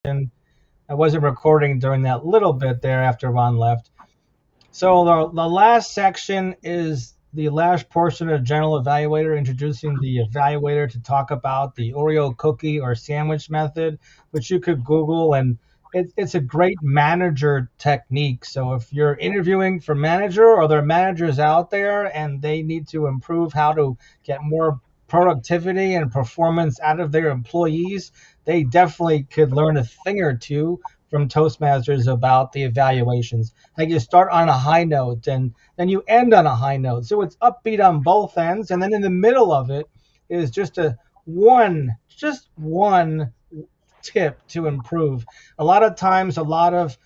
section. I wasn't recording during that little bit there after Ron left. So the last section is the last portion of General Evaluator, introducing the evaluator to talk about the Oreo cookie or sandwich method, which you could Google, and it's a great manager technique. So if you're interviewing for manager or there are managers out there and they need to improve how to get more productivity and performance out of their employees, they definitely could learn a thing or two from Toastmasters about the evaluations. Like you start on a high note and then you end on a high note. So it's upbeat on both ends. And then in the middle of it is just one tip to improve. A lot of times, a lot of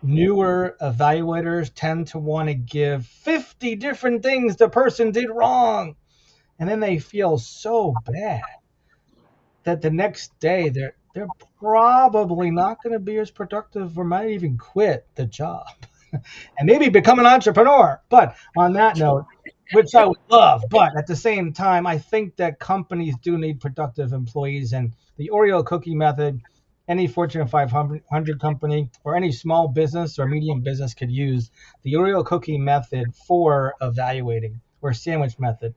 newer evaluators tend to want to give 50 different things the person did wrong. And then they feel so bad that the next day they're probably not going to be as productive or might even quit the job and maybe become an entrepreneur. But on that note, which I would love, but at the same time, I think that companies do need productive employees, and the Oreo cookie method, any Fortune 500 company or any small business or medium business could use the Oreo cookie method for evaluating, or sandwich method.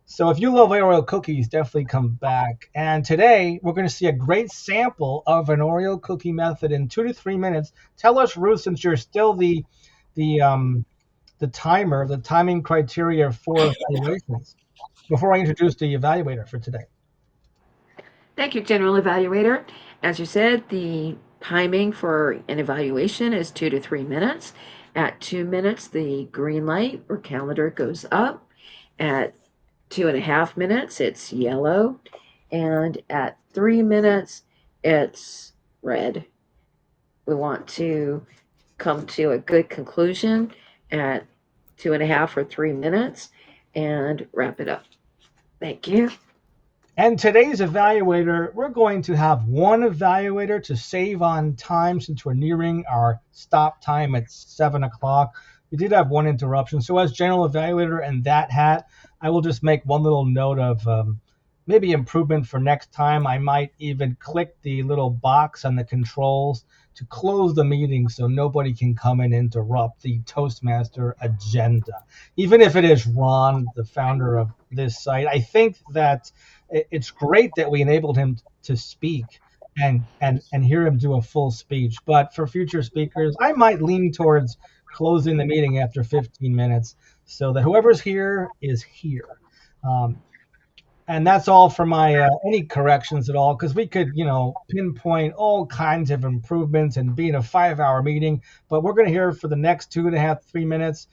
So if you love Oreo cookies, definitely come back. And today we're going to see a great sample of an Oreo cookie method in 2 to 3 minutes. Tell us, Ruth, since you're still the um, the timer, the timing criteria for evaluations, before I introduce the evaluator for today. Thank you, General Evaluator. As you said, the timing for an evaluation is 2 to 3 minutes. At 2 minutes, the green light or calendar goes up. At 2.5 minutes, it's yellow. And at 3 minutes, it's red. We want to come to a good conclusion at 2.5 or 3 minutes and wrap it up. Thank you. And today's evaluator, we're going to have one evaluator to save on time since we're nearing our stop time at 7 o'clock. We did have one interruption. So, as general evaluator and that hat, I will just make one little note of maybe improvement for next time. I might even click the little box on the controls to close the meeting so nobody can come and interrupt the Toastmaster agenda. Even if it is Ron, the founder of this site, I think that it's great that we enabled him to speak and hear him do a full speech. But for future speakers, I might lean towards closing the meeting after 15 minutes so that whoever's here is here. Um, and that's all for my any corrections at all, because we could, pinpoint all kinds of improvements and be in a 5 hour meeting. But we're going to hear for the next 2.5, 3 minutes.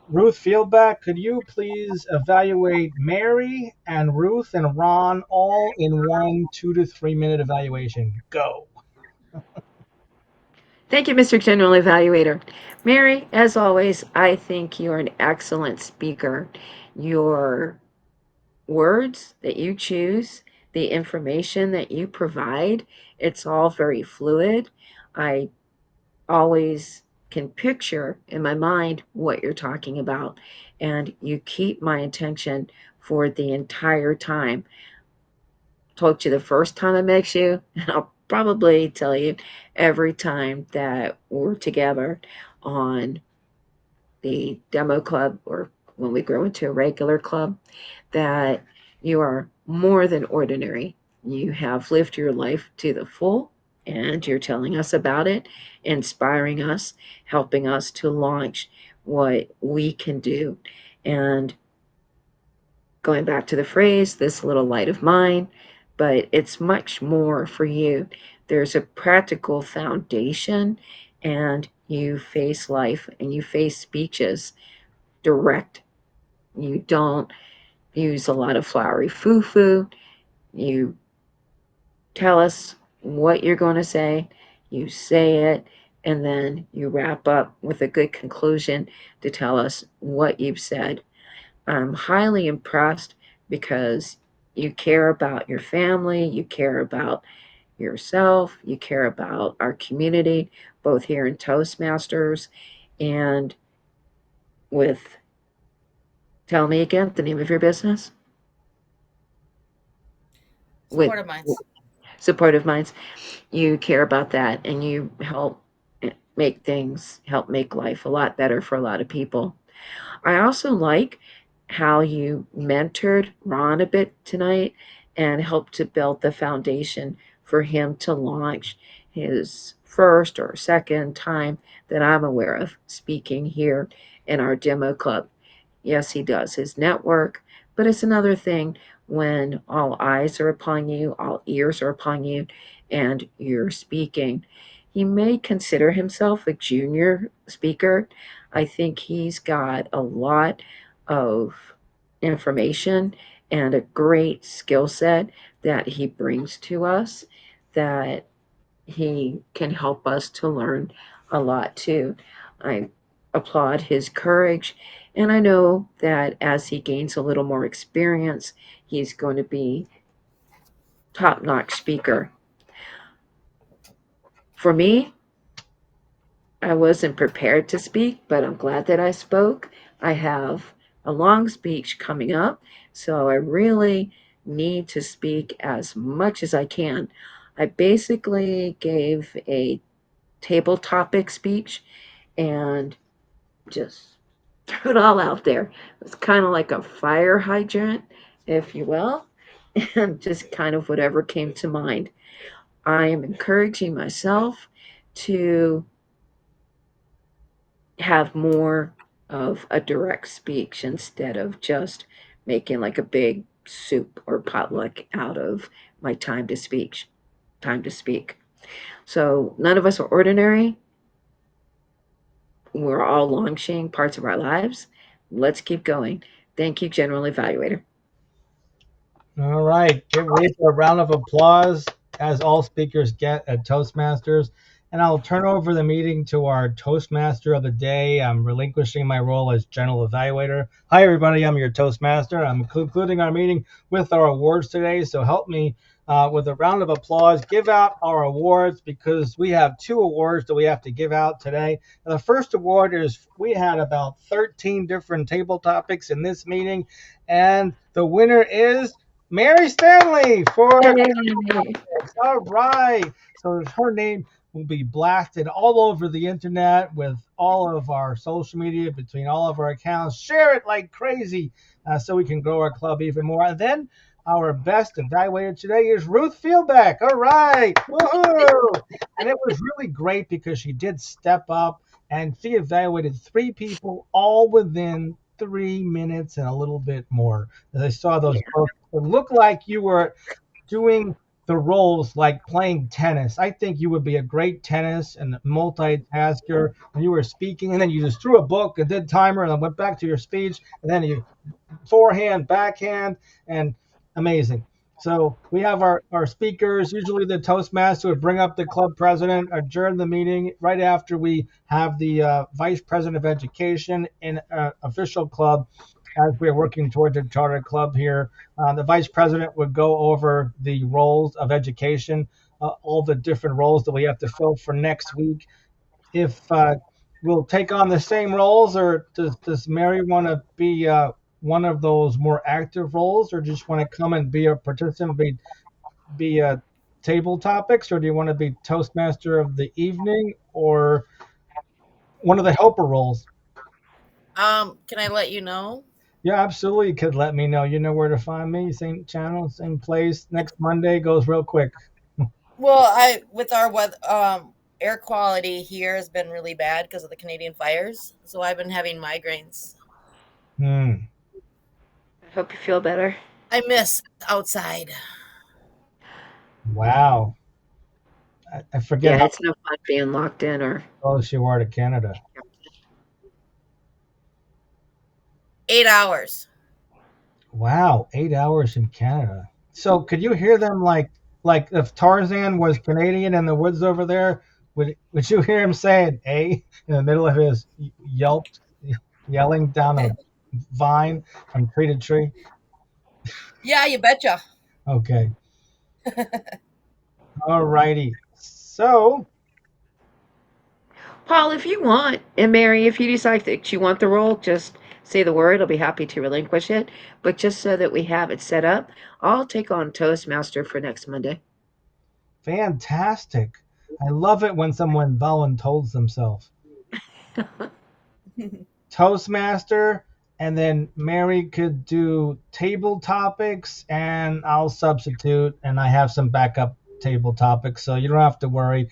Ruth Fieldback, could you please evaluate Mary and Ruth and Ron all in one 2 to 3 minute evaluation? Go. Thank you, Mr. General Evaluator. Mary, as always, I think you're an excellent speaker. Your words that you choose, the information that you provide, it's all very fluid. I always can picture in my mind what you're talking about, and you keep my attention for the entire time. Told you the first time I met you, and I'll probably tell you every time that we're together on the demo club or when we grow into a regular club, that you are more than ordinary. You have lived your life to the full, and you're telling us about it, inspiring us, helping us to launch what we can do. And going back to the phrase, this little light of mine, but it's much more for you. There's a practical foundation, and you face life and you face speeches direct. You don't use a lot of flowery foo foo. You tell us what you're going to say it, and then you wrap up with a good conclusion to tell us what you've said. I'm highly impressed because you care about your family, you care about yourself, you care about our community, both here in Toastmasters and with, tell me again the name of your business? With Supportive minds. supportive minds. You care about that and you help make life a lot better for a lot of people. I also like how you mentored Ron a bit tonight and helped to build the foundation for him to launch his first or second time that I'm aware of speaking here in our demo club. Yes, he does his network, but it's another thing when all eyes are upon you, all ears are upon you, and you're speaking. He may consider himself a junior speaker. I think he's got a lot of information and a great skill set that he brings to us that he can help us to learn a lot too. I applaud his courage, and I know that as he gains a little more experience, he's going to be top-notch speaker. For me, I wasn't prepared to speak, but I'm glad that I spoke. I have a long speech coming up, so I really need to speak as much as I can. I basically gave a table topic speech and just threw it all out there. It's kind of like a fire hydrant, if you will, and just kind of whatever came to mind. I am encouraging myself to have more of a direct speech instead of just making like a big soup or potluck out of my time to speak. So none of us are ordinary. We're all launching parts of our lives. Let's keep going. Thank you, General Evaluator. All right, give Ruth a round of applause, as all speakers get at Toastmasters. And I'll turn over the meeting to our Toastmaster of the day. I'm relinquishing my role as General Evaluator. Hi, everybody. I'm your Toastmaster. I'm concluding our meeting with our awards today. So help me with a round of applause. Give out our awards because we have two awards that we have to give out today. And the first award is we had about 13 different table topics in this meeting. And the winner is Mary Stanley for Yay! all right. So her name will be blasted all over the internet with all of our social media between all of our accounts. Share it like crazy so we can grow our club even more. And then our best evaluator today is Ruth Fieldback. All right. Woohoo. And it was really great because she did step up and she evaluated three people all within 3 minutes and a little bit more. As I saw those Yeah. folks, it looked like you were doing the roles like playing tennis. I think you would be a great tennis and multitasker when you were speaking, and then you just threw a book and did timer and then went back to your speech, and then you forehand, backhand, and amazing. So we have our speakers. Usually the Toastmaster would bring up the club president, adjourn the meeting right after we have the vice president of education in official club as we're working towards a charter club here. The vice president would go over the roles of education, all the different roles that we have to fill for next week. If we'll take on the same roles, or does Mary want to be one of those more active roles, or just want to come and be a participant, be table topics, or do you want to be Toastmaster of the evening, or one of the helper roles? Can I let you know? Yeah, absolutely. You could let me know. You know where to find me. Same channel, same place. Next Monday goes real quick. Well, I with our weather, air quality here has been really bad because of the Canadian fires. So I've been having migraines. Hmm. I hope you feel better. I miss outside. Wow. I forget Yeah, how it's no fun being locked in or close you are to Canada. 8 hours. Wow, 8 hours in Canada. So could you hear them like if Tarzan was Canadian in the woods over there, would you hear him saying "a" in the middle of his yelling down a vine from tree to tree? Yeah, you betcha. Okay. All righty. So Paul, if you want, and Mary, if you decide that you want the role, just say the word. I'll be happy to relinquish it. But just so that we have it set up, I'll take on Toastmaster for next Monday. Fantastic. I love it when someone volunteers themselves. Toastmaster, and then Mary could do table topics, and I'll substitute, and I have some backup table topics, so you don't have to worry.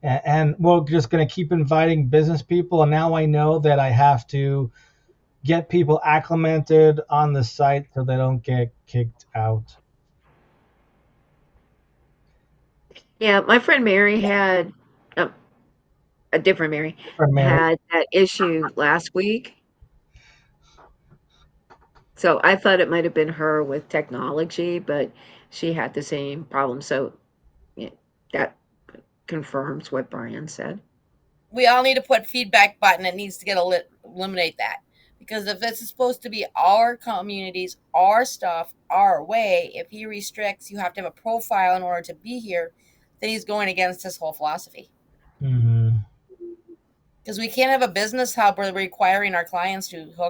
And we're just going to keep inviting business people, and now I know that I have to get people acclimated on the site so they don't get kicked out. Yeah, my friend Mary had um, a different Mary For Mary. had that issue last week. So I thought it might have been her with technology, but she had the same problem. So yeah, that confirms what Brian said. We all need to put feedback button. It needs to get eliminate that, because if this is supposed to be our communities, our stuff, our way, if he restricts, you have to have a profile in order to be here, then he's going against his whole philosophy. Mm-hmm. Because we can't have a business hub where we're requiring our clients to hook